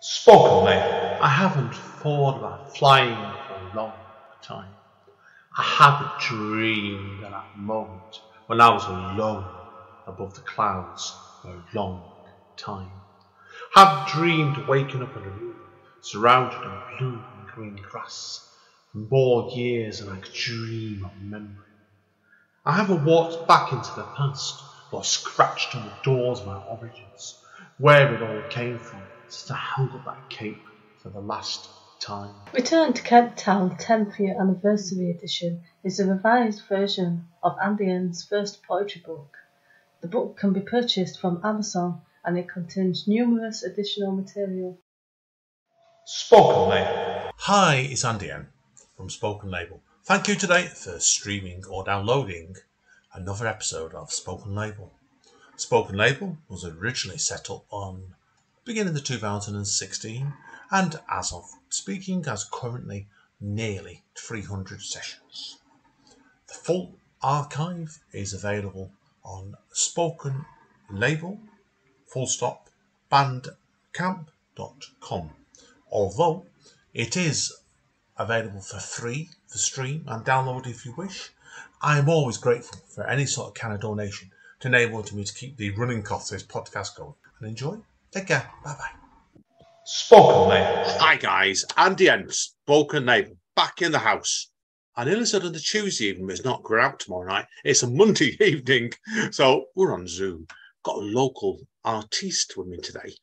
Spoken Labour. I haven't thought about flying for a long time. I haven't dreamed of that moment when I was alone above the clouds for a long time. I haven't dreamed of waking up in a room surrounded in blue and green grass for more years than I could dream of remembering. I haven't walked back into the past or scratched on the doors of my origins, where it all came from, since I held up that cape for the last time. Return to Cape Town 10th Year Anniversary Edition is a revised version of Andy N's first poetry book. The book can be purchased from Amazon and it contains numerous additional material. Spoken Label. Hi, it's Andy N from Spoken Label. Thank you today for streaming or downloading another episode of Spoken Label. Spoken Label was originally set up on beginning of 2016 and as of speaking has currently nearly 300 sessions. The full archive is available on Spoken Label bandcamp.com. Although it is available for free for stream and download if you wish, I am always grateful for any sort of kind of donation to enable me to keep the running costs of this podcast going. And enjoy. Take care. Bye bye. Spoken Label. Hi guys, Andy N, Spoken Label, back in the house. I nearly said on the Tuesday evening, but it's not going out tomorrow night. It's a Monday evening, so we're on Zoom. Got a local artiste with me today.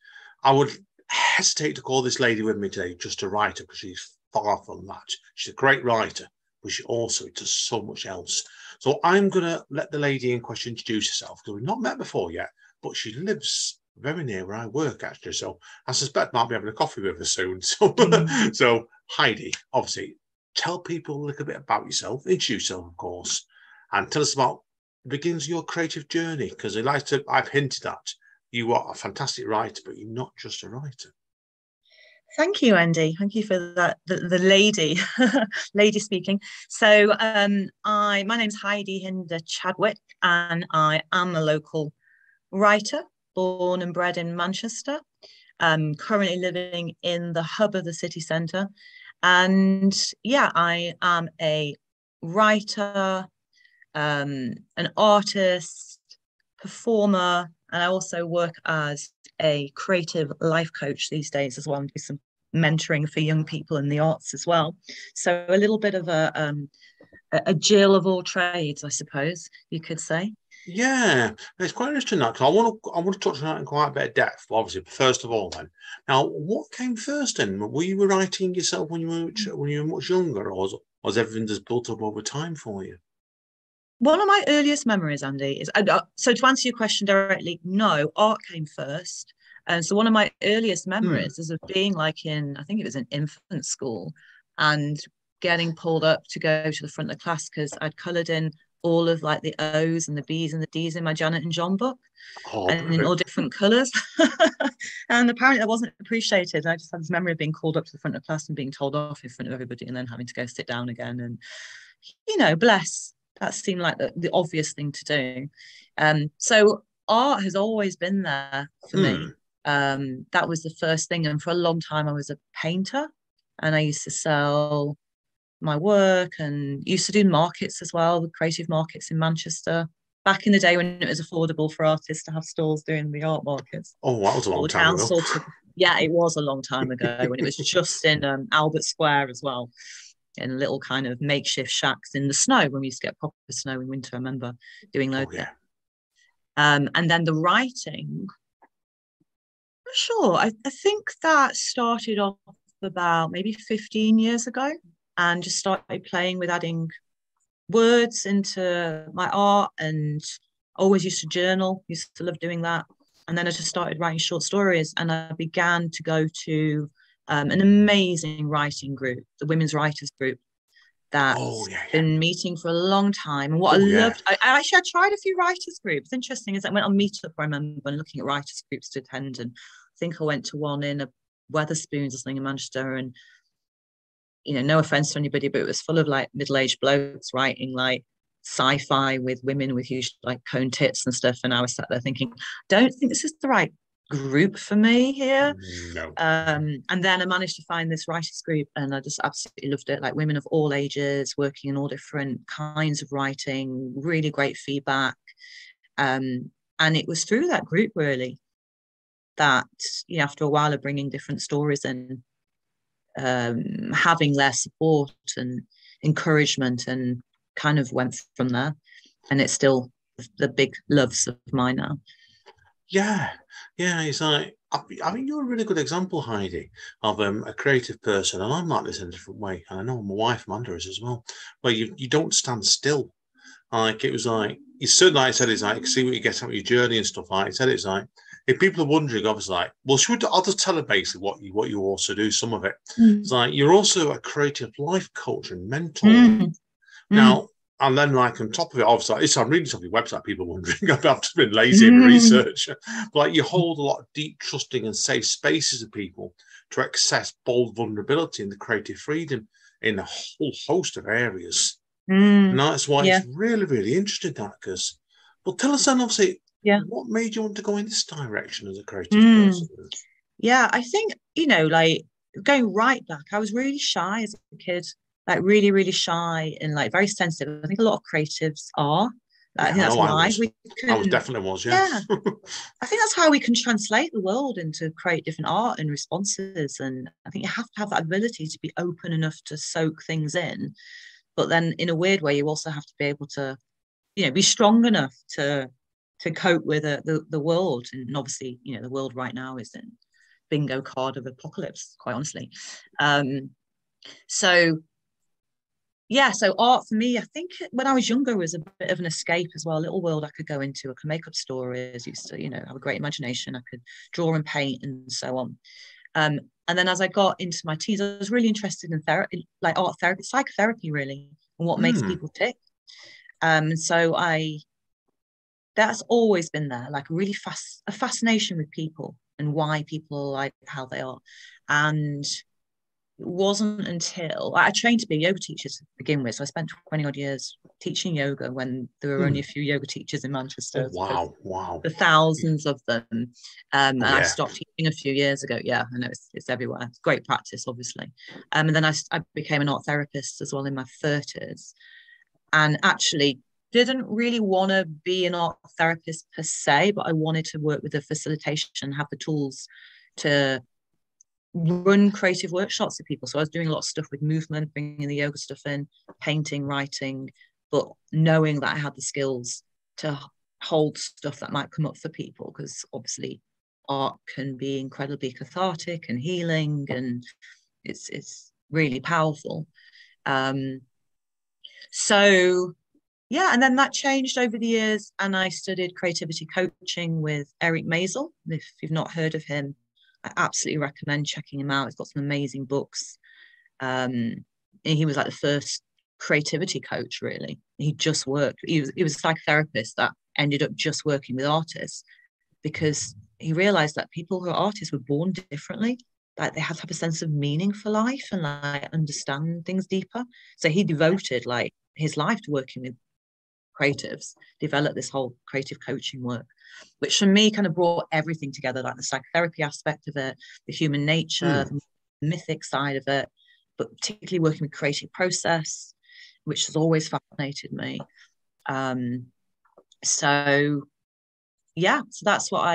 I would hesitate to call this lady with me today just a writer because she's far from that. She's a great writer, but she also does so much else. So I'm going to let the lady in question introduce herself because we've not met before yet, but she lives very near where I work actually. So I suspect I might be having a coffee with her soon. So Heidi, obviously, tell people a little bit about yourself, introduce yourself, of course, and tell us about the beginnings of your creative journey because I've hinted at you are a fantastic writer, but you're not just a writer. Thank you, Andy. Thank you for that. The lady, lady speaking. So my name's Heidi Hinda Chadwick, and I am a local writer, born and bred in Manchester. Currently living in the hub of the city centre. And yeah, I am a writer, an artist, performer, and I also work as a creative life coach these days as well, and do some mentoring for young people in the arts as well. So a little bit of a Jill of all trades, I suppose you could say. Yeah, it's quite interesting that because I want to touch on that in quite a bit of depth. Obviously, but first of all, then, now what came first? Then were you writing yourself when you were much younger, or was everything just built up over time for you? One of my earliest memories, Andy, is so to answer your question directly, no, art came first. And so one of my earliest memories is of being like I think it was in infant school, and getting pulled up to go to the front of the class because I'd coloured in all of like the O's and the B's and the D's in my Janet and John book, and in all different colours. And apparently that wasn't appreciated. I just had this memory of being called up to the front of class and being told off in front of everybody and then having to go sit down again. And, bless. That seemed like the obvious thing to do. So art has always been there for me. That was the first thing. And for a long time, I was a painter and I used to sell my work and used to do markets as well, the creative markets in Manchester. Back in the day when it was affordable for artists to have stalls doing the art markets. Oh, that was a long time ago. Yeah, it was a long time ago when it was just in Albert Square as well. In little kind of makeshift shacks in the snow when we used to get proper snow in winter. I remember doing loads of it. And then the writing, sure, I think that started off about maybe 15 years ago and just started playing with adding words into my art, and always used to journal, used to love doing that. And then I just started writing short stories, and I began to go to an amazing writing group, the Women's Writers Group, that's been meeting for a long time. And what I loved, I tried a few writers groups. It's interesting is I went on Meetup, I remember, looking at writers groups to attend, and I think I went to one in a Weatherspoons or something in Manchester, and no offense to anybody, but it was full of like middle-aged blokes writing like sci-fi with women with huge like cone tits and stuff. And I was sat there thinking, don't think this is the right group for me here. No. And then I managed to find this writers group, and I just absolutely loved it. Like women of all ages working in all different kinds of writing, really great feedback. And it was through that group really that, you know, after a while of bringing different stories in, having their support and encouragement, and kind of went from there. And it's still the big loves of mine now. Yeah, it's like, I mean, you're a really good example, Heidi, of a creative person, and I'm like this in a different way. And I know my wife Amanda is as well, where you don't stand still. Like, it was like, you certainly, like I said, it's like, see what you get out of your journey and stuff. Like I said, it's like, if people are wondering, obviously, like, well, I'll just tell them basically what you also do. Some of it, it's like you're also a creative life coach and mentor. Now, and then, like, on top of it, obviously, I'm reading some of your website, people wondering. I've just been lazy in research. But, like, you hold a lot of deep, trusting and safe spaces of people to access bold vulnerability and the creative freedom in a whole host of areas. And that's why it's really, really interesting, that, because, well, tell us then, obviously, what made you want to go in this direction as a creative person? Yeah, I think, you know, like, going right back, I was really shy as a kid. Like really, really shy and like very sensitive. I think a lot of creatives are. I think that's why we can. I was definitely was, yeah. I think that's how we can translate the world and to create different art and responses. And I think you have to have that ability to be open enough to soak things in. But then in a weird way, you also have to be able to, you know, be strong enough to cope with the world. And obviously, you know, the world right now is in bingo card of apocalypse, quite honestly. So art for me, I think when I was younger, was a bit of an escape as well, a little world I could go into. I could make up stories, used to, you know, have a great imagination. I could draw and paint and so on. And then as I got into my teens, I was really interested in therapy, like art therapy, psychotherapy really, and what makes people tick. So that's always been there, like a fascination with people and why people are like how they are. And it wasn't until I trained to be a yoga teacher to begin with. So I spent 20 odd years teaching yoga when there were only a few yoga teachers in Manchester. Oh, wow. The thousands of them. And I stopped teaching a few years ago. Yeah, I know it's everywhere. It's great practice, obviously. And then I became an art therapist as well in my 30s. And actually didn't really want to be an art therapist per se, but I wanted to work with the facilitation, have the tools to run creative workshops with people. So I was doing a lot of stuff with movement, bringing the yoga stuff in, painting, writing, but knowing that I had the skills to hold stuff that might come up for people, because obviously art can be incredibly cathartic and healing, and it's really powerful. So yeah, and then that changed over the years, and I studied creativity coaching with Eric Maisel. If you've not heard of him, I absolutely recommend checking him out. He's got some amazing books. And he was like the first creativity coach, really. He just worked. He was a psychotherapist that ended up just working with artists, because he realized that people who are artists were born differently. Like they have to have a sense of meaning for life and like understand things deeper. So he devoted like his life to working with creatives, developed this whole creative coaching work, which for me kind of brought everything together, like the psychotherapy aspect of it, the human nature, the mythic side of it, but particularly working with creative process, which has always fascinated me. So that's what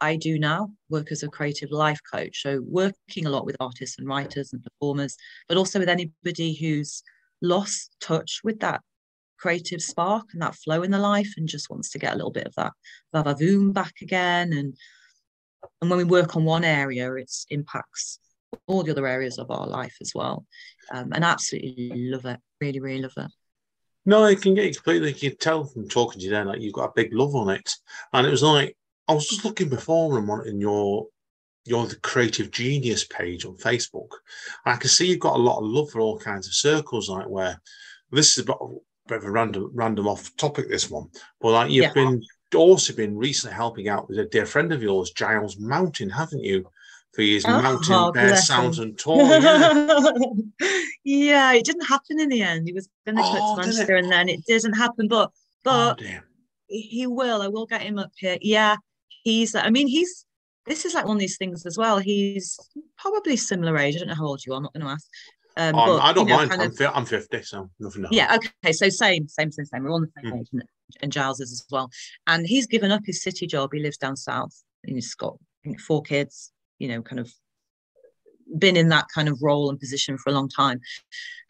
I do now, work as a creative life coach. So working a lot with artists and writers and performers, but also with anybody who's lost touch with that creative spark and that flow in their life and just wants to get a little bit of that vavavoom back again. And when we work on one area, it impacts all the other areas of our life as well. And absolutely love it. Really, really love it. No, I can get you completely. You can tell from talking to you then, like you've got a big love on it. And it was like, I was just looking before and wanting your the Creative Genius page on Facebook. And I can see you've got a lot of love for all kinds of circles, like where this is a bit of a random off topic, this one, but like you've been recently helping out with a dear friend of yours, Giles Mountain, haven't you, for his mountain bear sounds and tour? Yeah, it didn't happen in the end. He was going to come to Manchester and then it didn't happen, but he will. I will get him up here. Yeah, he's this is like one of these things as well. He's probably similar age. I don't know how old you are. I'm not going to ask. I don't mind. Kind of, I'm 50, so nothing. Yeah. Okay. So same. We're on the same age, and Giles is as well. And he's given up his city job. He lives down south, and he's got, I think, 4 kids. Kind of been in that kind of role and position for a long time,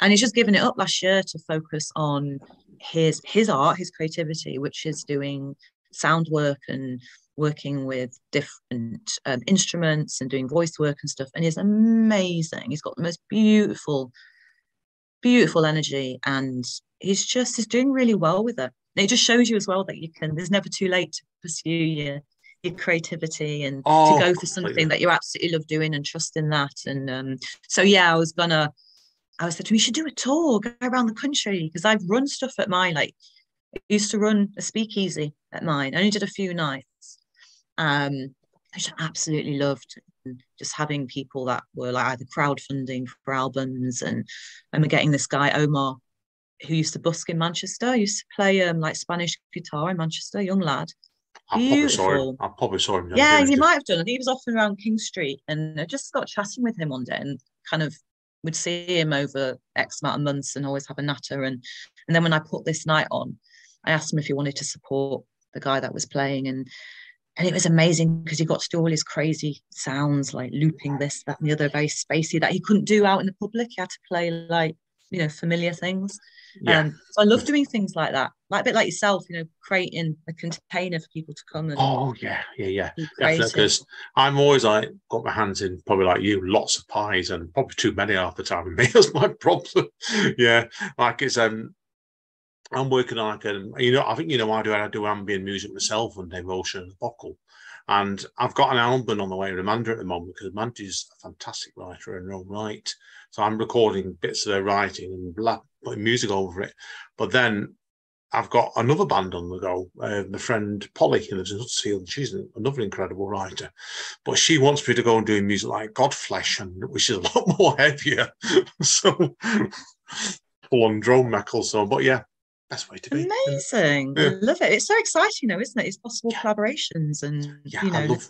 and he's just given it up last year to focus on his art, his creativity, which is doing sound work and working with different instruments and doing voice work and stuff. And he's amazing. He's got the most beautiful energy, and he's doing really well with it. And it just shows you as well that there's never too late to pursue your creativity and to go for something that you absolutely love doing and trust in that. And so yeah, I said to him, we should do a tour, go around the country, because I've run stuff at mine. Like, I used to run a speakeasy at mine. I only did a few nights. I just absolutely loved just having people that were like either crowdfunding for albums. And I remember getting this guy, Omar, who used to busk in Manchester, used to play like Spanish guitar in Manchester, young lad. Beautiful. I probably saw him. Yeah, you might have done. I think he was often around King Street, and I just got chatting with him one day, and kind of would see him over X amount of months, and always have a natter. And then when I put this night on, I asked him if he wanted to support the guy that was playing, and it was amazing because he got to do all his crazy sounds, like looping this, that, and the other, very spacey, that he couldn't do out in the public. He had to play like familiar things. Yeah. So I love doing things like that, like a bit like yourself, creating a container for people to come and yeah, definitely, because I'm always like got my hands in, probably like you, lots of pies, and probably too many half the time. Me, that's my problem. Yeah, like it's I'm working on like I think I do ambient music myself and devotion and buckle. And I've got an album on the way with Amanda at the moment, because Amanda's a fantastic writer in her own right. So I'm recording bits of her writing and putting music over it. But then I've got another band on the go. My friend Polly, who lives in Huddersfield, and she's another incredible writer. But she wants me to go and do music like Godflesh, which is a lot more heavier. So full on drone metal. So, but yeah. Best way to be. Amazing. Yeah. I love it. It's so exciting though, isn't it? It's possible collaborations and I love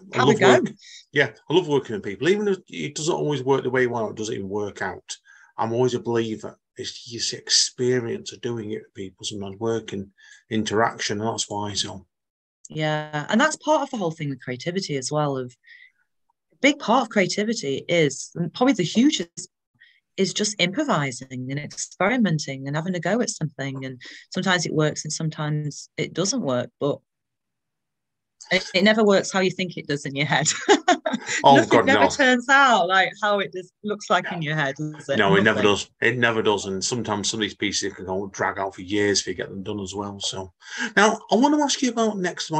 working with people. Even if it doesn't always work the way you want, it doesn't even work out. I'm always a believer. It's just the experience of doing it with people, sometimes working interaction, and that's why. So yeah, and that's part of the whole thing with creativity as well. A big part of creativity is, and probably the hugest, is just improvising and experimenting and having a go at something. And sometimes it works and sometimes it doesn't work, but it never works how you think it does in your head. Nothing never turns out like how it looks like in your head, does it? No, it never does. It never does. And sometimes some of these pieces can go drag out for years if you get them done as well. So now I want to ask you about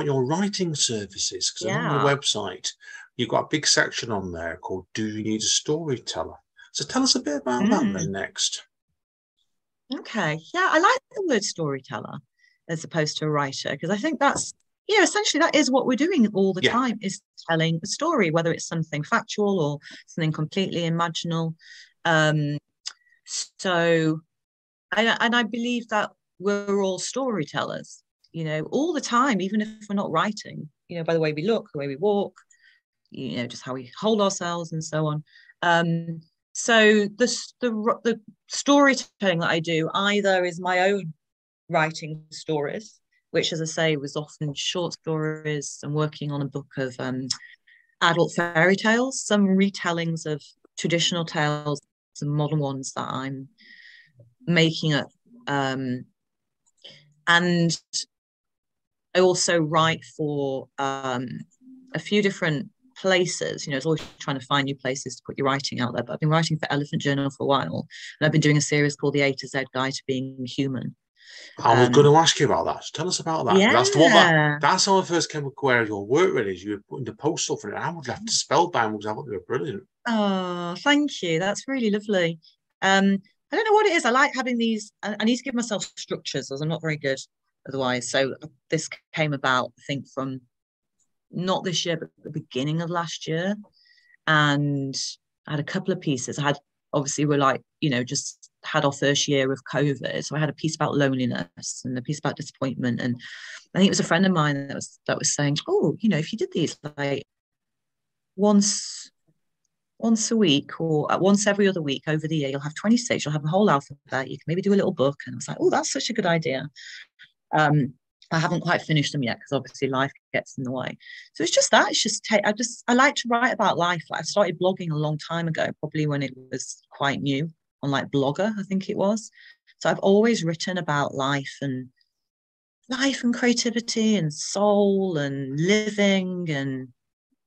your writing services, because on your website you've got a big section on there called "Do You Need a Storyteller?" So tell us a bit about that then next. Okay. Yeah, I like the word storyteller as opposed to a writer, because I think that's, essentially that is what we're doing all the time, is telling a story, whether it's something factual or something completely imaginal. So I believe that we're all storytellers, all the time, even if we're not writing, by the way we look, the way we walk, just how we hold ourselves and so on. So the storytelling that I do either is my own writing stories, which, as I say, was often short stories. I'm working on a book of adult fairy tales, some retellings of traditional tales, some modern ones that I'm making up. And I also write for a few different places. It's always trying to find new places to put your writing out there, but I've been writing for Elephant Journal for a while, and I've been doing a series called the A to Z Guide to Being Human. I was going to ask you about that. Tell us about that. That's how I first came aware of your work, really, is you were putting the postal for it. I would have to spellbound because I thought they were brilliant. Oh, thank you. That's really lovely. I don't know what it is. I like having these. I need to give myself structures, as I'm not very good otherwise. So this came about, I think, from not this year, but the beginning of last year. And I had a couple of pieces. Just had our first year of COVID. So I had a piece about loneliness and a piece about disappointment. And I think it was a friend of mine that was saying, if you did these, like, once a week or once every other week over the year. You'll have 26, you'll have the whole alphabet. You can maybe do a little book. And I was like, oh, that's such a good idea. I haven't quite finished them yet because obviously life gets in the way. So it's just that. It's just I like to write about life. Like I started blogging a long time ago, probably when it was quite new on like Blogger, I think it was. So I've always written about life and creativity and soul and living and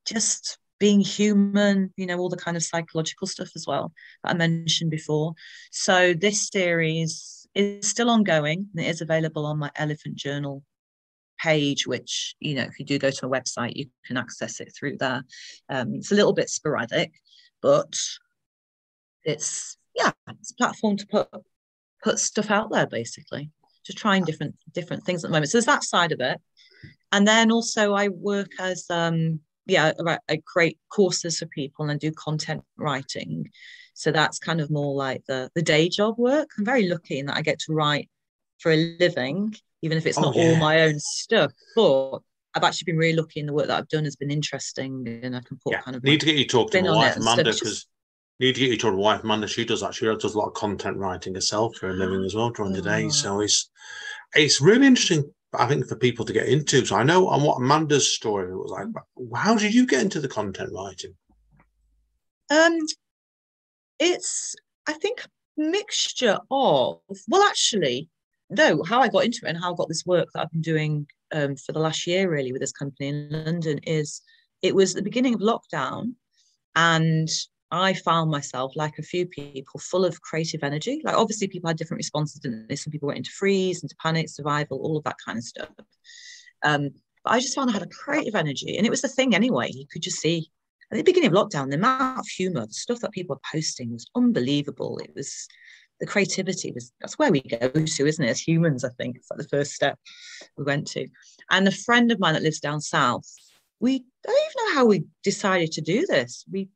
just being human, you know, all the kind of psychological stuff as well that I mentioned before. So this series is still ongoing and it is available on my Elephant Journal page, which, you know, if you do go to a website, you can access it through there. It's a little bit sporadic, but it's a platform to put stuff out there, basically. Just trying different things at the moment. So there's that side of it. And then also I work as I create courses for people and do content writing. So that's kind of more like the day job work. I'm very lucky in that I get to write for a living, even if it's not all my own stuff. But I've actually been really lucky in the work that I've done has been interesting, and I can put kind of need to get you talk to my wife Amanda, because need to get you talk to my wife Amanda. She does a lot of content writing herself for a living as well during the day. So it's really interesting, I think, for people to get into. So I know on what Amanda's story was like. How did you get into the content writing? It's, I think, a mixture of, how I got into it and how I got this work that I've been doing for the last year, really, with this company in London, is it was the beginning of lockdown, and I found myself, like a few people, full of creative energy. Like, obviously, people had different responses, didn't they? Some people went into freeze, into panic, survival, all of that kind of stuff. But I just found I had a creative energy. And it was the thing anyway. You could just see, at the beginning of lockdown, the amount of humour, the stuff that people were posting was unbelievable. It was, the creativity that's where we go to, isn't it? As humans, I think. It's like the first step we went to. And a friend of mine that lives down south, I don't even know how we decided to do this. We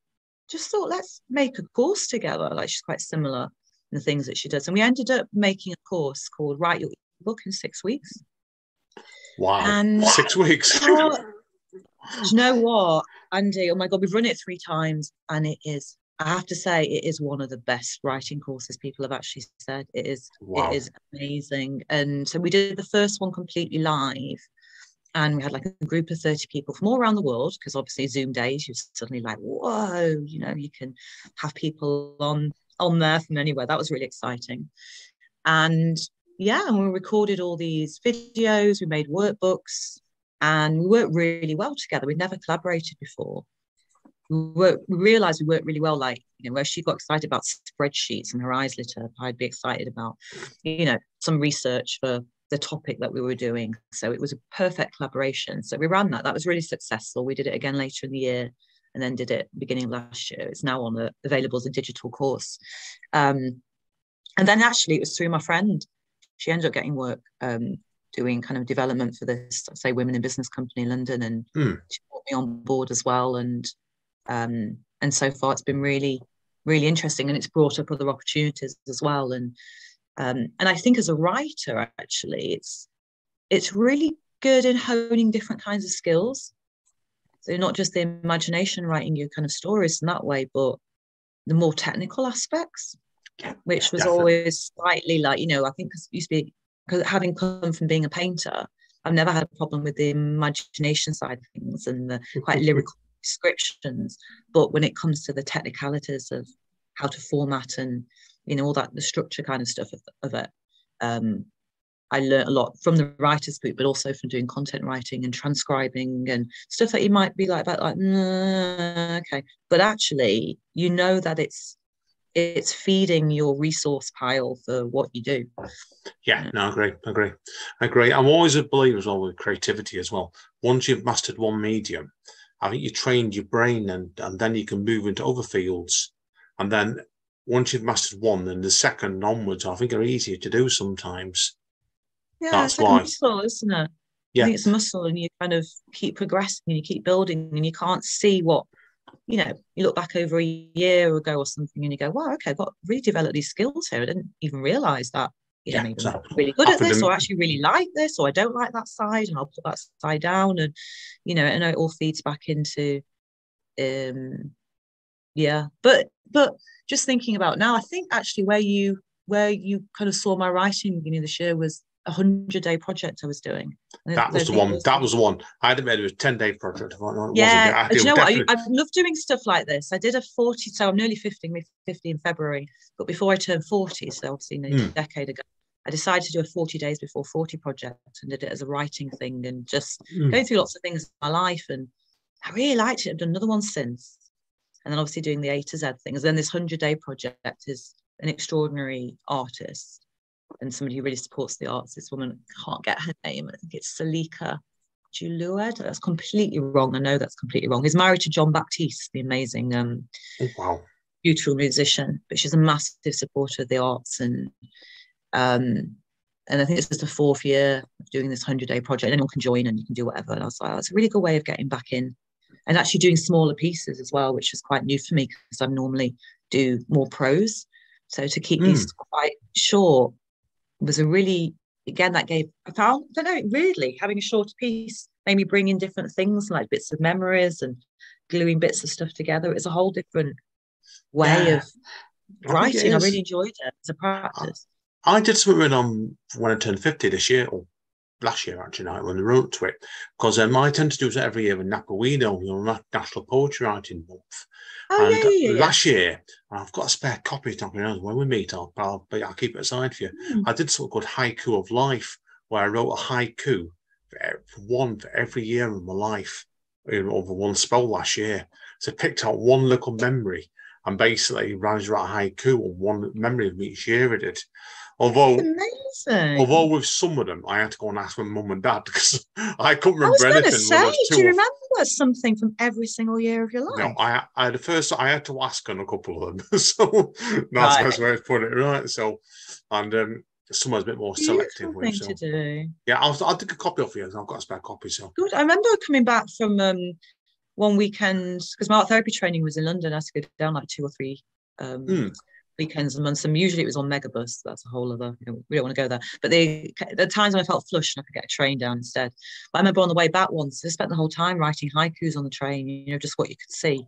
just thought, let's make a course together. Like, she's quite similar in the things that she does. And we ended up making a course called Write Your Book in 6 weeks. Wow. And 6 weeks. Do you know what, Andy? Oh my God, we've run it 3 times, and it is, I have to say, it is one of the best writing courses people have actually said. It is. Wow. It is amazing. And so we did the first one completely live, and we had like a group of 30 people from all around the world, because obviously Zoom days, you're suddenly like, whoa, you know, you can have people on there from anywhere. That was really exciting. And and we recorded all these videos, we made workbooks, and we worked really well together. We'd never collaborated before. We realised we worked really well, like, you know, where she got excited about spreadsheets and her eyes lit up, I'd be excited about, you know, some research for the topic that we were doing. So it was a perfect collaboration. So we ran that. That was really successful. We did it again later in the year, and then did it beginning of last year. It's now available as a digital course. And then actually it was through my friend. She ended up getting work doing kind of development for this, say, women in business company in London, and she brought me on board as well. And so far it's been really, really interesting, and it's brought up other opportunities as well. And I think as a writer, actually, it's really good in honing different kinds of skills. So not just the imagination, writing your kind of stories in that way, but the more technical aspects, which was always slightly like, you know, I think because having come from being a painter, I've never had a problem with the imagination side of things and the quite lyrical descriptions. But when it comes to the technicalities of how to format and, you know, all that, the structure kind of stuff of it, I learned a lot from the writers group, but also from doing content writing and transcribing and stuff that you might be like, okay. But actually, you know that it's feeding your resource pile for what you do. Yeah, no, I agree. I'm always a believer as well with creativity as well. Once you've mastered one medium, I think you trained your brain, and then you can move into other fields. And then once you've mastered one, then the second onwards, I think, are easier to do sometimes. Yeah, that's like a muscle, isn't it? Yeah. I think it's a muscle, and you kind of keep progressing and you keep building, and you can't see what, you know, you look back over a year ago or something and you go, wow, okay, I've got really developed these skills here. I didn't even realise that, you know, maybe I'm really good at this, or I actually really like this, or I don't like that side, and I'll put that side down. And, you know, it all feeds back into Yeah, but just thinking about now, I think actually where you kind of saw my writing beginning of this year was a 100-day project I was doing. That was the one. That was the one. I had made it a 10-day project. Yeah, do you know what? I love doing stuff like this. I did a 40, so I'm nearly 50, I'm 50 in February. But before I turned 40, so obviously a decade ago, I decided to do a 40 days before 40 project and did it as a writing thing and just going through lots of things in my life. And I really liked it. I've done another one since. And then obviously doing the A to Z things. Then this 100-day project is an extraordinary artist and somebody who really supports the arts. This woman, I can't get her name. I think it's Salika Julued. That's completely wrong. I know that's completely wrong. He's married to John Baptiste, the amazing, beautiful musician. But she's a massive supporter of the arts. And I think it's just the 4th year of doing this 100-day project. Anyone can join and you can do whatever. And I was like, oh, it's a really good way of getting back in and actually doing smaller pieces as well, which was quite new for me because I normally do more prose. So to keep these quite short was a really, again, that gave, I don't know, weirdly, having a shorter piece made me bring in different things like bits of memories and gluing bits of stuff together. It was a whole different way of writing. I really enjoyed it as a practice. I did something when I turned 50 this year, or last year actually, when I wrote to it, because I tend to do it every year with Napawino, National Poetry Writing Month. Last year, I've got a spare copy when we meet, I'll keep it aside for you. I did something called Haiku of Life, where I wrote a haiku for every year of my life over one spell last year. So I picked out one little memory and basically wrote a haiku on one memory of each year I did. Although with some of them, I had to go and ask my mum and dad because I couldn't remember anything. Do you remember something from every single year of your life? No, I had to ask on a couple of them. So that's the best way to put it, right? So, and someone's a bit more selective. Thing to do. Yeah, I'll take a copy of you. I've got a spare copy. So good. I remember coming back from one weekend because my art therapy training was in London. I had to go down like 2 or 3 weekends a month, and usually it was on Megabus. That's a whole other, we don't want to go there, but the times when I felt flush and I could get a train down instead. But I remember on the way back once I spent the whole time writing haikus on the train, just what you could see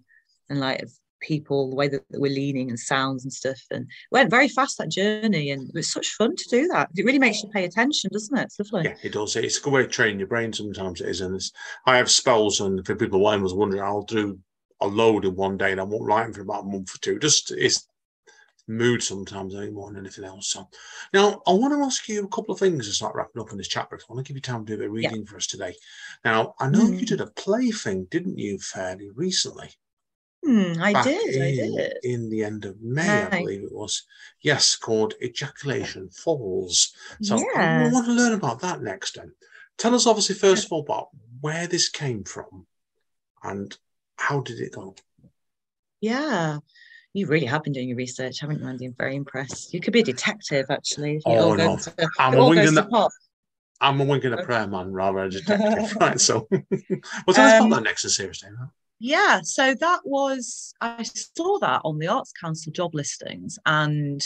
and like people, the way that we're leaning and sounds and stuff, and it went very fast, that journey, and it was such fun to do that. It really makes you pay attention, doesn't it? It's lovely. Yeah, it does. It's a good way to train your brain sometimes. It is. And I have spells, and for people who was wondering, I'll do a load in one day and I won't write them for about a month or two. Just it's mood sometimes anymore than anything else. So now I want to ask you a couple of things to start wrapping up in this chapter. I want to give you time to do a bit of reading for us today. Now I know you did a play thing, didn't you, fairly recently? I did. In the end of May, I believe it was. Yes, called Ejaculation Falls. So I want to learn about that next then. Tell us obviously first of all about where this came from and how did it go? Yeah. You really have been doing your research, haven't you, Andy? I'm very impressed. You could be a detective, actually. I'm a wink and a prayer man rather than a detective, right? So, tell us about that next seriously. Right? Yeah, so that was, I saw that on the Arts Council job listings, and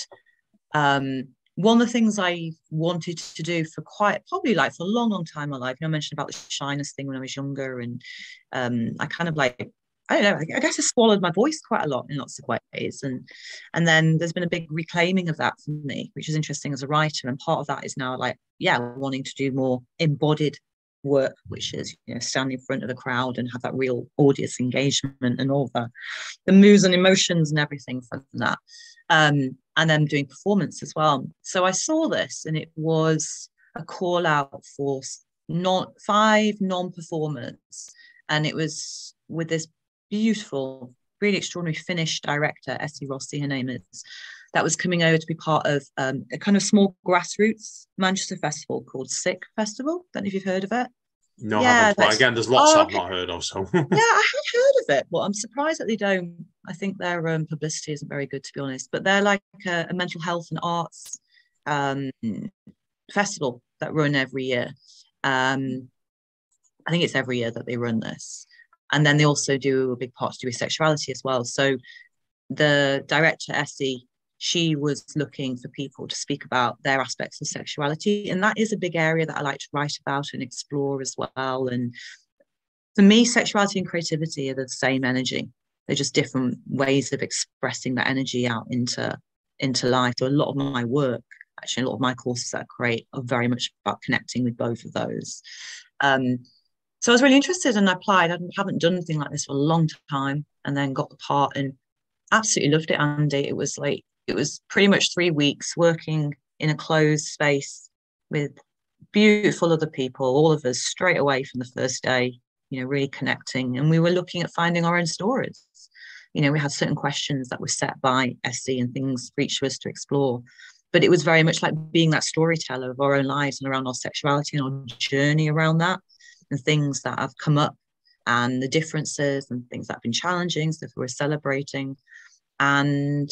one of the things I wanted to do for probably for a long, long time in my life, I mentioned about the shyness thing when I was younger, and I kind of I don't know, I guess I swallowed my voice quite a lot in lots of ways. And then there's been a big reclaiming of that for me, which is interesting as a writer. And part of that is now wanting to do more embodied work, which is, stand in front of a crowd and have that real audience engagement and all that, the moods and emotions and everything from that. And then doing performance as well. So I saw this and it was a call out for 5 non-performers. And it was with this beautiful, really extraordinary Finnish director, Essi Rossi, her name is, that was coming over to be part of a kind of small grassroots Manchester festival called Sick Festival. Don't know if you've heard of it. No, I haven't. But again, there's lots I've not heard of. So yeah, I had heard of it, but I'm surprised that they don't. I think their publicity isn't very good, to be honest. But they're like a mental health and arts festival that run every year. I think it's every year that they run this. And then they also do a big part to do with sexuality as well. So the director, Essie, she was looking for people to speak about their aspects of sexuality. And that is a big area that I like to write about and explore as well. And for me, sexuality and creativity are the same energy. They're just different ways of expressing that energy out into life. So a lot of my work, actually, a lot of my courses that I create are very much about connecting with both of those. So I was really interested and I applied. I haven't done anything like this for a long time, and then got the part and absolutely loved it, Andy. It was pretty much 3 weeks working in a closed space with beautiful other people, all of us straight away from the first day, really connecting. And we were looking at finding our own stories. We had certain questions that were set by SC and things for each of us to explore. But it was very much like being that storyteller of our own lives and around our sexuality and our journey around that, and things that have come up and the differences and things that have been challenging, stuff we're celebrating. And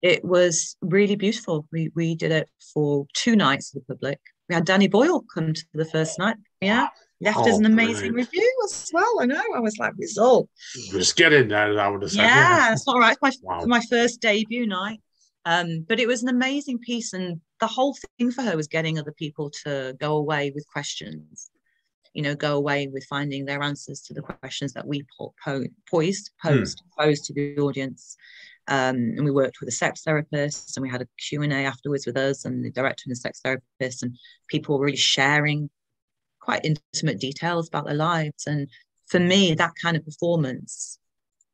it was really beautiful. We did it for 2 nights to the public. We had Danny Boyle come to the first night. Yeah. Left us an amazing review as well. I know. I was like, result. Just get in there, I would have said. Yeah, it's all right. My first debut night. But it was an amazing piece, and the whole thing for her was getting other people to go away with questions, go away with finding their answers to the questions that we posed to the audience. And we worked with a sex therapist, and we had a Q&A afterwards with us and the director and the sex therapist, and people were really sharing quite intimate details about their lives. And for me, that kind of performance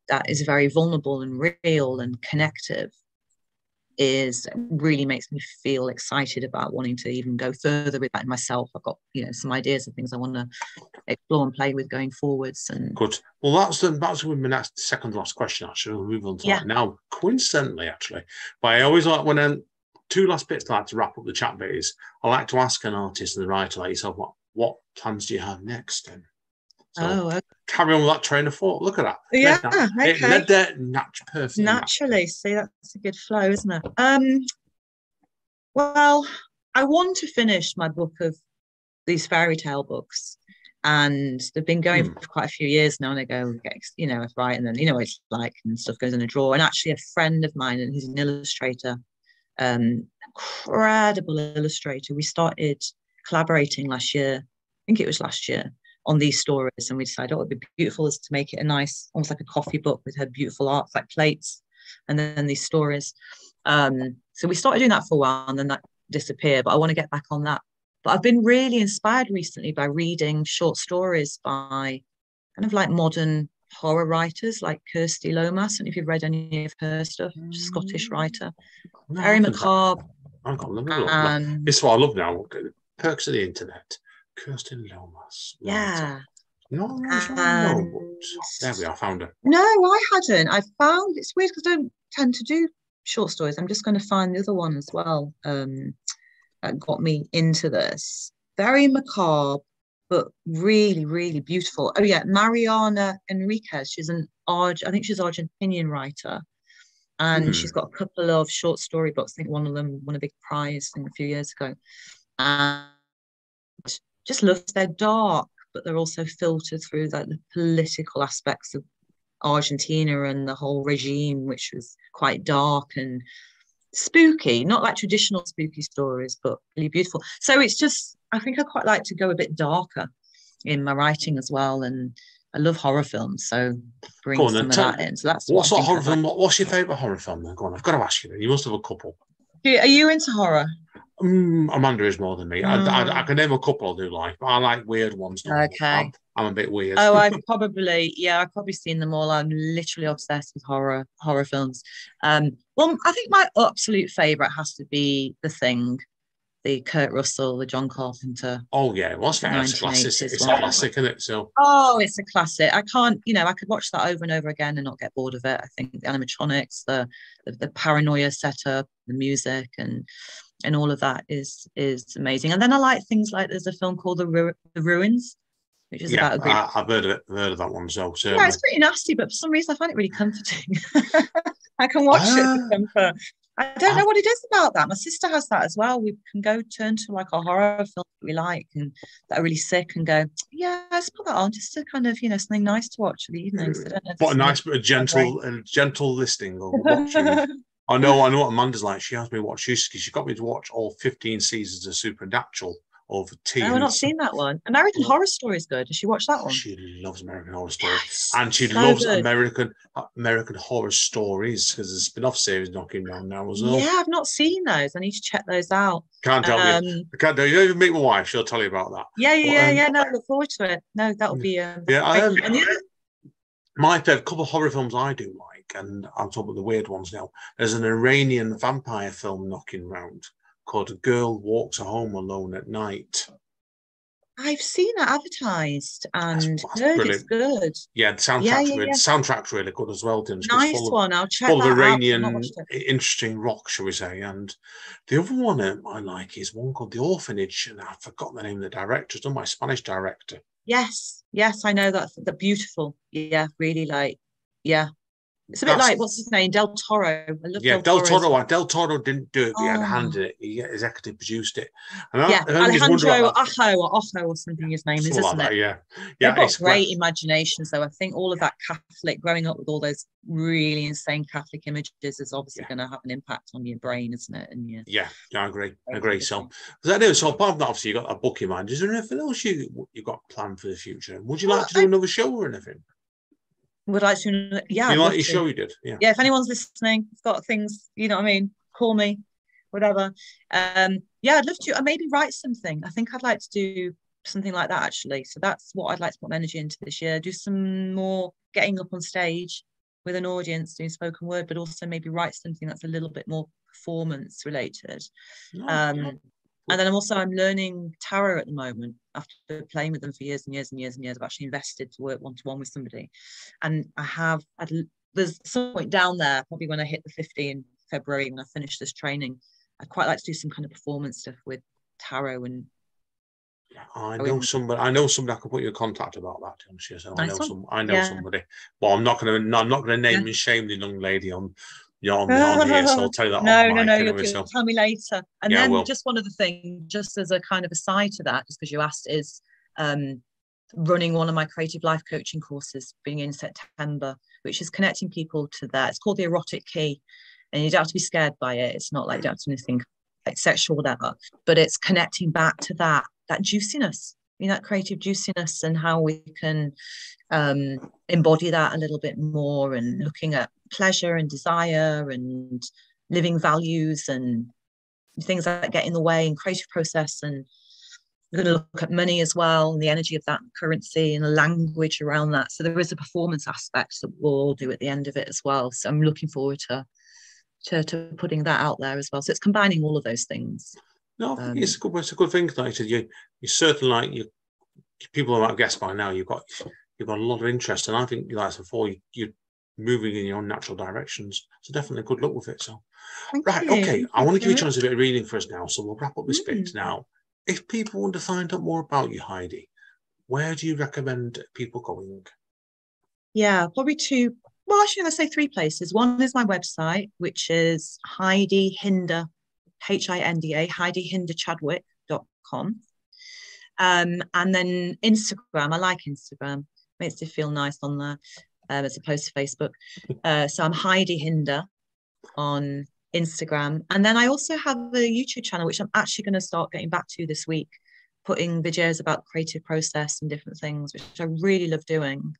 that is very vulnerable and real and connective really makes me feel excited about wanting to even go further with that in myself. I've got some ideas of things I want to explore and play with going forwards. And good. Well, that's with my next second last question. Actually, we'll move on to that now. Coincidentally, actually, but I always like when 2 last bits I like to wrap up the chat bit is I like to ask an artist and the writer like yourself, what plans do you have next? And so carry on with that train of thought. Look at that. Yeah, It led there perfectly. Naturally. See, that's a good flow, isn't it? Well, I want to finish my book of these fairy tale books, and they've been going for quite a few years now, and I go, right, and then it's like, and stuff goes in a drawer. And actually, a friend of mine, and he's an illustrator, incredible illustrator. We started collaborating last year. I think it was last year, on these stories, and we decided, it would be beautiful is to make it a nice, almost like a coffee book with her beautiful arts, like plates, and then these stories. So we started doing that for a while, and then that disappeared, but I want to get back on that. But I've been really inspired recently by reading short stories by kind of like modern horror writers like Kirsty Lomas. And if you've read any of her stuff, Scottish writer, very macabre. I've got this is what I love now. Perks of the internet. Kirsten Lomas. Yeah. No, there we are, found her. No, I hadn't. I found it's weird because I don't tend to do short stories. I'm just going to find the other one as well. That got me into this. Very macabre, but really, really beautiful. Oh yeah, Mariana Enriquez. I think she's an Argentinian writer. And she's got a couple of short story books. I think one of them won a big prize a few years ago. And just love, they're dark, but they're also filtered through like the political aspects of Argentina and the whole regime, which was quite dark and spooky, not like traditional spooky stories, but really beautiful. So it's just, I think I quite like to go a bit darker in my writing as well. And I love horror films, so bring some of that in. So that's what sort of horror film? What's your favourite horror film? Then go on, I've got to ask you. You must have a couple. Are you into horror? Amanda is more than me. I can name a couple I do like, but I like weird ones. Okay. I'm a bit weird. Oh, I've probably seen them all. I'm literally obsessed with horror films. Well, I think my absolute favourite has to be The Thing, the Kurt Russell, the John Carpenter. Oh yeah, well, it's a classic. It's a classic, isn't it? So. Oh, it's a classic. I can't, I could watch that over and over again and not get bored of it. I think the animatronics, the paranoia setup, the music, and all of that is amazing. And then I like things like there's a film called The Ruins, which is about a group. I've heard of it. I've heard of that one. So yeah, it's pretty nasty, but for some reason I find it really comforting. I can watch it for comfort. I don't know what it is about that. My sister has that as well. We can go turn to like a horror film that we like and that are really sick and go, yeah, let's put that on just to kind of, something nice to watch for the evenings. But a nice, but a gentle listening of watching. I know what Amanda's like. She has me watch because she got me to watch all 15 seasons of Supernatural over tea. No, we're not seeing that one. American Horror Story is good. Did she watch that one? She loves American Horror Story, Yes, and she so loves good. American Horror Stories, because there's a spin-off series knocking around now as well. Yeah, I've not seen those. I need to check those out. Can't tell you. I can't tell you. You even meet my wife; she'll tell you about that. Yeah. No, I look forward to it. No, that'll be. My favourite couple of horror films I do like, and I'm talking about the weird ones now. There's an Iranian vampire film knocking around called "A Girl Walks Home Alone at Night." I've seen it advertised and That's heard brilliant. it's good. Yeah, the soundtrack's really good as well. Nice one. I'll check that out. Full of Iranian, interesting rock, shall we say. And the other one I like is one called The Orphanage, and I've forgotten the name of the director. It's done by a Spanish director. Yes, I know that. They're beautiful. Yeah, really It's a bit like, what's his name? Del Toro. I love Del Toro. Del Toro didn't do it, but he had a hand in it. He executive produced it. And Alejandro Ajo or something his name is, isn't it? Yeah. They've got great imaginations, though. I think all of that Catholic, growing up with all those really insane Catholic images is obviously going to have an impact on your brain, isn't it? And I agree. So apart from that, obviously, you've got a book in mind. Is there anything else you've got planned for the future? Would you like to do another show or anything? Would like to, you like your show you did, if anyone's listening, got things, you know what I mean, call me, whatever. I'd love to maybe write something. I think I'd like to do something like that, actually. So that's what I'd like to put my energy into this year. Do some more getting up on stage with an audience, doing spoken word, but also maybe write something that's a little bit more performance related. And then I'm learning tarot at the moment. After playing with them for years and years and years and years, I've actually invested to work one-to-one with somebody. And there's some point down there, probably when I hit the 50 in February, when I finish this training, I'd quite like to do some kind of performance stuff with tarot. And I know somebody I can put you in contact about that. So I know somebody. Well, I'm not going to name and shame the young lady on here, so I'll tell you that. No, you'll tell me later. And then just one other thing, just as a kind of aside to that, just because you asked, is running one of my creative life coaching courses beginning in September, which is connecting people to that. It's called the Erotic Key, and you don't have to be scared by it. It's not like you don't have to do anything like sexual, whatever, but it's connecting back to that juiciness, that creative juiciness, and how we can embody that a little bit more, and looking at pleasure and desire and living values and things that get in the way in creative process. And we're going to look at money as well, and the energy of that currency and the language around that. So there is a performance aspect that we'll all do at the end of it as well. So I'm looking forward to putting that out there as well. So it's combining all of those things. No, I think it's a good thing. Like you certainly, like you people who I've guessed by now, you've got a lot of interest, and I think, like before, you're moving in your own natural directions. So definitely good luck with it. So, okay, I want to give you a chance to do a bit of reading for us now. So we'll wrap up this bit now. If people want to find out more about you, Heidi, where do you recommend people going? Yeah, probably two. Well, actually, let's say three places. One is my website, which is Heidi Hinda, Hinda, HeidiHindaChadwick.com. And then Instagram. I like Instagram. Makes it feel nice on there, as opposed to Facebook. So I'm Heidi Hinda on Instagram. And then I also have a YouTube channel, which I'm actually going to start getting back to this week, putting videos about creative process and different things, which I really love doing.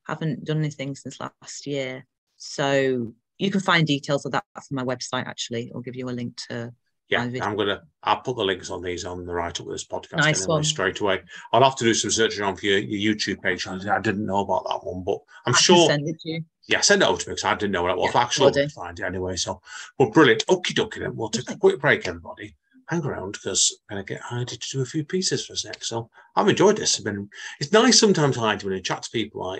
Haven't done anything since last year. So you can find details of that from my website, actually. I'll give you a link to I'll put the links on these on the write-up of this podcast anyway, straight away. I'll have to do some searching on for your YouTube page. I didn't know about that one, but I can send it to you. Yeah, send it over to me because I didn't know what it was. I'll actually find it anyway. So, well, brilliant. Okie dokie then. We'll take a quick break, everybody. Hang around because I'm going to get Heidi to do a few pieces for us next. So I've enjoyed this. It's nice sometimes, Heidi, when you chat to people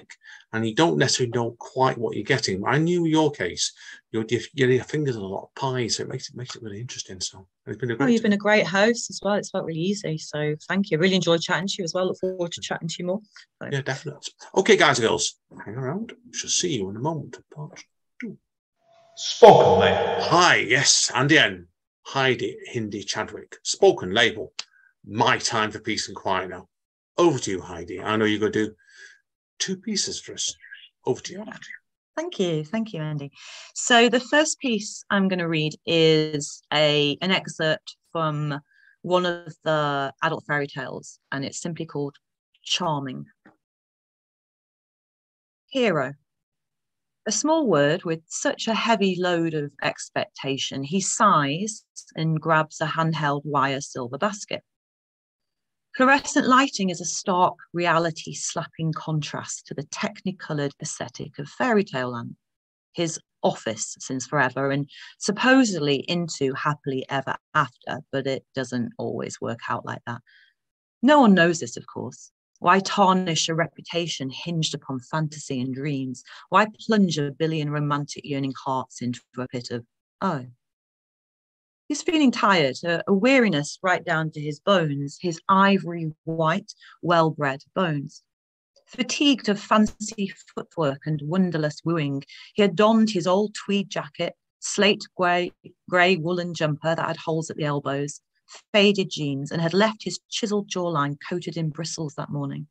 and you don't necessarily know quite what you're getting. I knew in your case, your fingers in a lot of pies, so it makes it really interesting. So it's been a great you've been a great host as well. It's felt really easy. So thank you. Really enjoyed chatting to you as well. Look forward to chatting to you more. So. Yeah, definitely. Okay, guys and girls, hang around. We shall see you in a moment. Part 2. Spoken label. Hi, yes, and again. Heidi Hinda Chadwick, spoken label. My time for peace and quiet now. Over to you, Heidi. I know you're going to do 2 pieces for us. Over to you. Thank you, Andy. So the first piece I'm going to read is an excerpt from one of the adult fairy tales, and it's simply called Charming. Hero. A small word with such a heavy load of expectation. He sighs and grabs a handheld wire silver basket. Fluorescent lighting is a stark reality slapping contrast to the technicoloured aesthetic of fairy tale land. His office since forever and supposedly into happily ever after, but it doesn't always work out like that. No one knows this, of course. Why tarnish a reputation hinged upon fantasy and dreams? Why plunge a billion romantic yearning hearts into a pit of, oh? He's feeling tired, a weariness right down to his bones, his ivory white, well-bred bones. Fatigued of fancy footwork and wonderless wooing, he had donned his old tweed jacket, slate grey woolen jumper that had holes at the elbows, faded jeans, and had left his chiseled jawline coated in bristles that morning.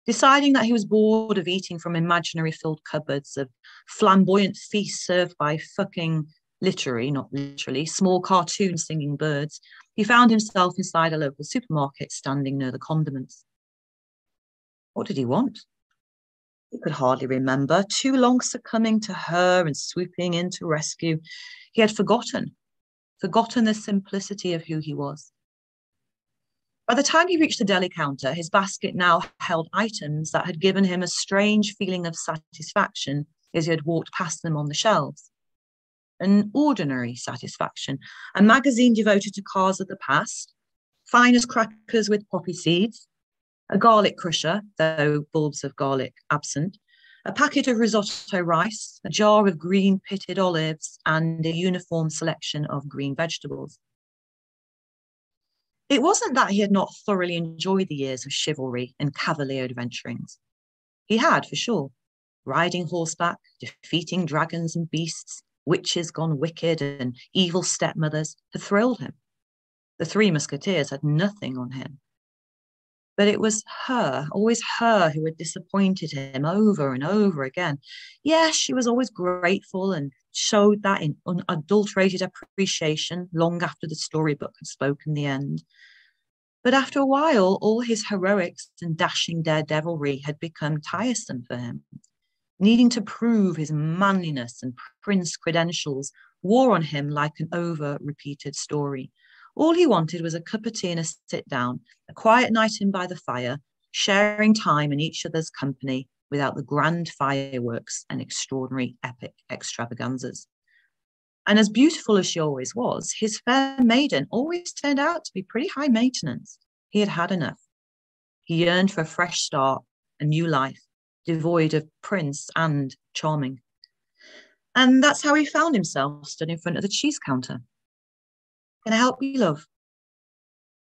Deciding that he was bored of eating from imaginary filled cupboards, of flamboyant feasts served by fucking not literally, small cartoon singing birds, he found himself inside a local supermarket standing near the condiments. What did he want? He could hardly remember, too long succumbing to her and swooping in to rescue. He had forgotten the simplicity of who he was. By the time he reached the deli counter, his basket now held items that had given him a strange feeling of satisfaction as he had walked past them on the shelves. An ordinary satisfaction, a magazine devoted to cars of the past, Finest crackers with poppy seeds, a garlic crusher, though bulbs of garlic absent, a packet of risotto rice, a jar of green pitted olives, and a uniform selection of green vegetables. It wasn't that he had not thoroughly enjoyed the years of chivalry and cavalier adventurings. He had, for sure, riding horseback, defeating dragons and beasts, witches gone wicked, and evil stepmothers had thrilled him. The Three Musketeers had nothing on him. But it was her, always her, who had disappointed him over and over again. Yes, she was always grateful and showed that in unadulterated appreciation long after the storybook had spoken the end. But after a while, all his heroics and dashing daredevilry had become tiresome for him. Needing to prove his manliness and prince credentials wore on him like an over-repeated story. All he wanted was a cup of tea and a sit-down, a quiet night in by the fire, sharing time in each other's company without the grand fireworks and extraordinary epic extravaganzas. And as beautiful as she always was, his fair maiden always turned out to be pretty high maintenance. He had had enough. He yearned for a fresh start, a new life, devoid of prince and charming. And that's how he found himself stood in front of the cheese counter. Can I help you, love?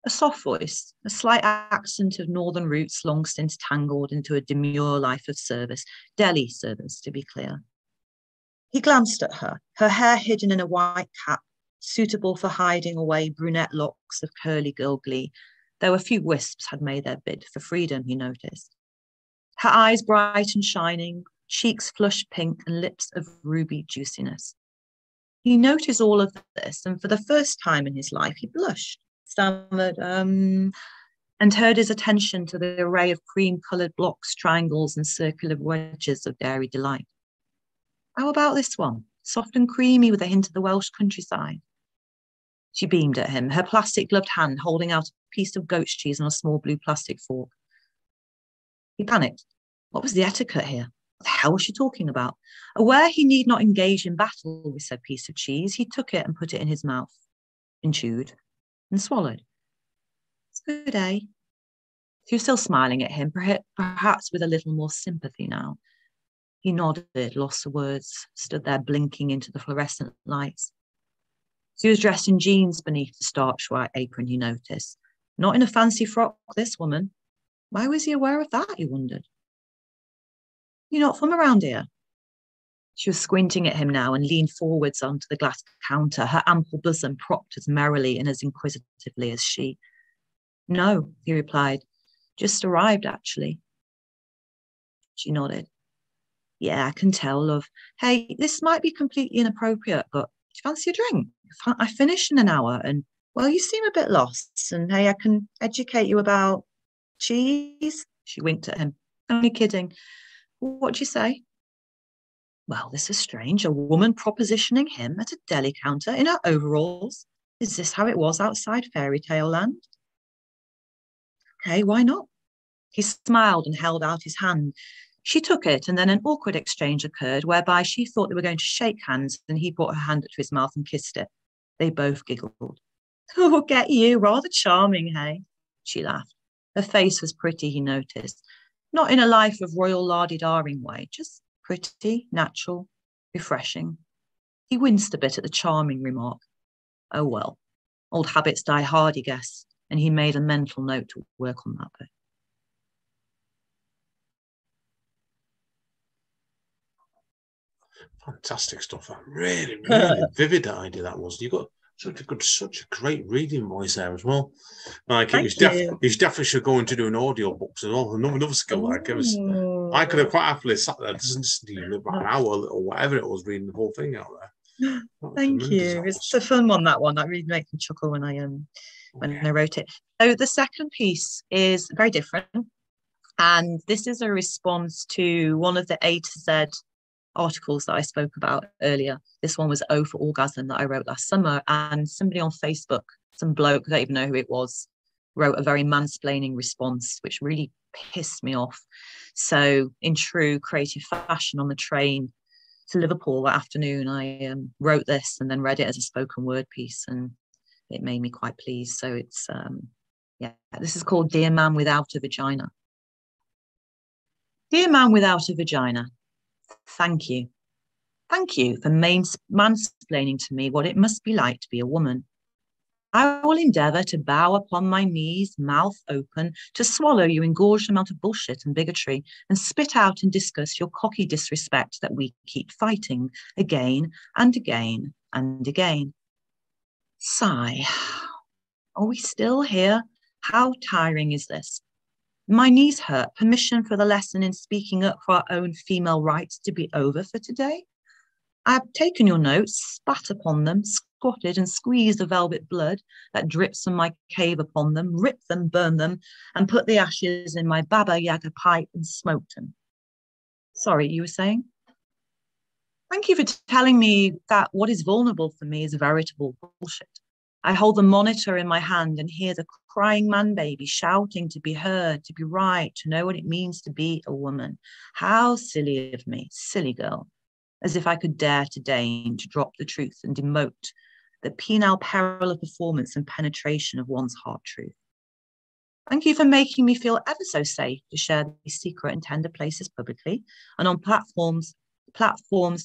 A soft voice, a slight accent of northern roots long since tangled into a demure life of service, deli service to be clear. He glanced at her, her hair hidden in a white cap, suitable for hiding away brunette locks of curly girl glee, though a few wisps had made their bid for freedom, he noticed. Her eyes bright and shining, cheeks flush pink and lips of ruby juiciness. He noticed all of this, and for the first time in his life, he blushed, stammered, and turned his attention to the array of cream-coloured blocks, triangles, and circular wedges of dairy delight. How about this one? Soft and creamy with a hint of the Welsh countryside. She beamed at him, her plastic-gloved hand holding out a piece of goat's cheese on a small blue plastic fork. He panicked. What was the etiquette here? What the hell was she talking about? Aware he need not engage in battle with said piece of cheese, he took it and put it in his mouth, and chewed, and swallowed. It's good, eh? She was still smiling at him, perhaps with a little more sympathy now. He nodded, lost for words, stood there blinking into the fluorescent lights. She was dressed in jeans beneath the starched white apron, he noticed. Not in a fancy frock, this woman. Why was he aware of that, he wondered. You're not from around here? She was squinting at him now and leaned forwards onto the glass counter, her ample bosom propped as merrily and as inquisitively as she. No, he replied. Just arrived, actually. She nodded. Yeah, I can tell, love. Hey, this might be completely inappropriate, but do you fancy a drink? I finish in an hour, and Well, you seem a bit lost, and hey, I can educate you about cheese. She winked at him. Only kidding. What'd you say? Well, this is strange. A woman propositioning him at a deli counter in her overalls. Is this how it was outside fairy tale land? Okay, why not? He smiled and held out his hand. She took it, and then an awkward exchange occurred whereby she thought they were going to shake hands, and he brought her hand up to his mouth and kissed it. They both giggled. Oh, get you, rather charming, hey? She laughed. Her face was pretty, he noticed. Not in a life of royal lardy-darring way, just pretty, natural, refreshing. He winced a bit at the charming remark. Oh, well, old habits die hard, he guessed, and he made a mental note to work on that bit. Fantastic stuff. Really, really vivid idea that was. You got such a great reading voice there as well. Like Thank you. He definitely should go into doing audio books as well. Another skill. Like it was, I could have quite happily sat there, listen to you about an hour or whatever it was, reading the whole thing out there. Thank you. It's a fun one, that one. That really makes me chuckle when I wrote it. So the second piece is very different, and this is a response to one of the A to Z articles that I spoke about earlier. This one was O for Orgasm that I wrote last summer, and somebody on Facebook, some bloke, I don't even know who it was, wrote a very mansplaining response, which really pissed me off. So in true creative fashion, on the train to Liverpool that afternoon, I wrote this and then read it as a spoken word piece, and it made me quite pleased. So it's this is called Dear Man Without a Vagina. Dear Man Without a Vagina, thank you. Thank you for mansplaining to me what it must be like to be a woman. I will endeavour to bow upon my knees, mouth open, to swallow your engorged amount of bullshit and bigotry and spit out and discuss your cocky disrespect that we keep fighting again and again and again. Sigh. Are we still here? How tiring is this? My knees hurt. Permission for the lesson in speaking up for our own female rights to be over for today? I have taken your notes, spat upon them, squatted and squeezed the velvet blood that drips from my cave upon them, ripped them, burned them, and put the ashes in my Baba Yaga pipe and smoked them. Sorry, you were saying? Thank you for telling me that what is vulnerable for me is veritable bullshit. I hold the monitor in my hand and hear the crying man baby shouting to be heard, to be right, to know what it means to be a woman. How silly of me, silly girl. As if I could dare to deign to drop the truth and demote the penile peril of performance and penetration of one's heart truth. Thank you for making me feel ever so safe to share these secret and tender places publicly and on platforms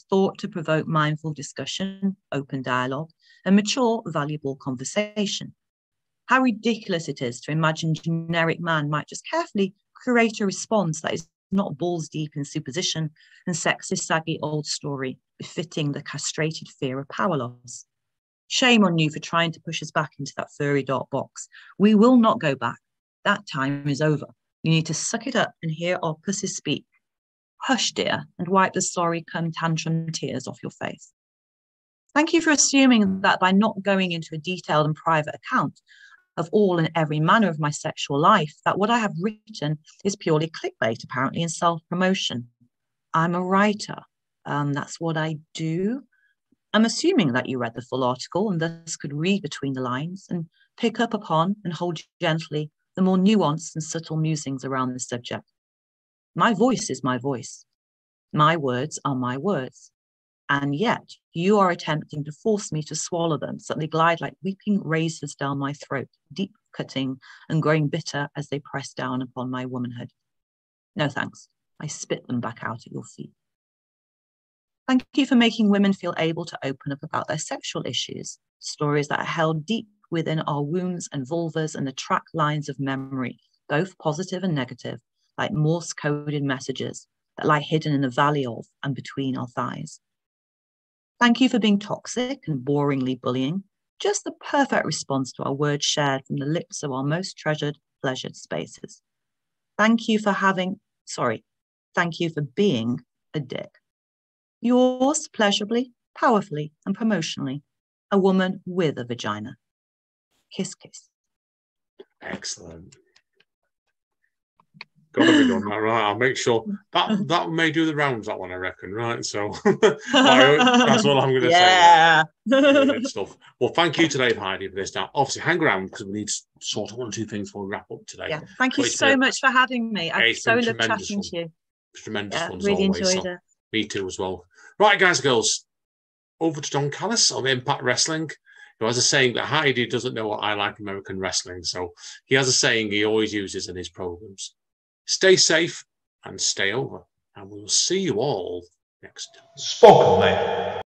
thought to provoke mindful discussion, open dialogue, and mature, valuable conversation. How ridiculous it is to imagine generic man might just carefully create a response that is not balls deep in superstition and sexist, saggy old story befitting the castrated fear of power loss. Shame on you for trying to push us back into that furry dark box. We will not go back. That time is over. You need to suck it up and hear our pussies speak. Hush, dear, and wipe the sorry cum tantrum tears off your face. Thank you for assuming that by not going into a detailed and private account of all and every manner of my sexual life, that what I have written is purely clickbait, apparently, and self-promotion. I'm a writer. That's what I do. I'm assuming that you read the full article and thus could read between the lines and pick up upon and hold gently the more nuanced and subtle musings around the subject. My voice is my voice. My words are my words. And yet you are attempting to force me to swallow them so they glide like weeping razors down my throat, deep cutting and growing bitter as they press down upon my womanhood. No thanks. I spit them back out at your feet. Thank you for making women feel able to open up about their sexual issues, stories that are held deep within our wombs and vulvas and the track lines of memory, both positive and negative, like Morse-coded messages that lie hidden in the valley of and between our thighs. Thank you for being toxic and boringly bullying, just the perfect response to our words shared from the lips of our most treasured, pleasured spaces. Thank you for being a dick. Yours, pleasurably, powerfully, and promotionally, a woman with a vagina. Kiss, kiss. Excellent. Got to be done that, right? I'll make sure that may do the rounds, that one, I reckon, right? So that's all I'm going to say. Yeah. Stuff. Well, thank you today, Heidi, for this. Now, obviously, hang around because we need to sort of 1 or 2 things before we wrap up today. Yeah. Thank you so much for having me. I've so loved chatting to you. It's tremendous fun, really as always. enjoyed it. Me too, as well. Right, guys and girls, over to Don Callis of Impact Wrestling, who has a saying that Heidi doesn't know what I like American wrestling. So he has a saying he always uses in his programs. Stay safe and stay over. And we'll see you all next time. Spoken, mate.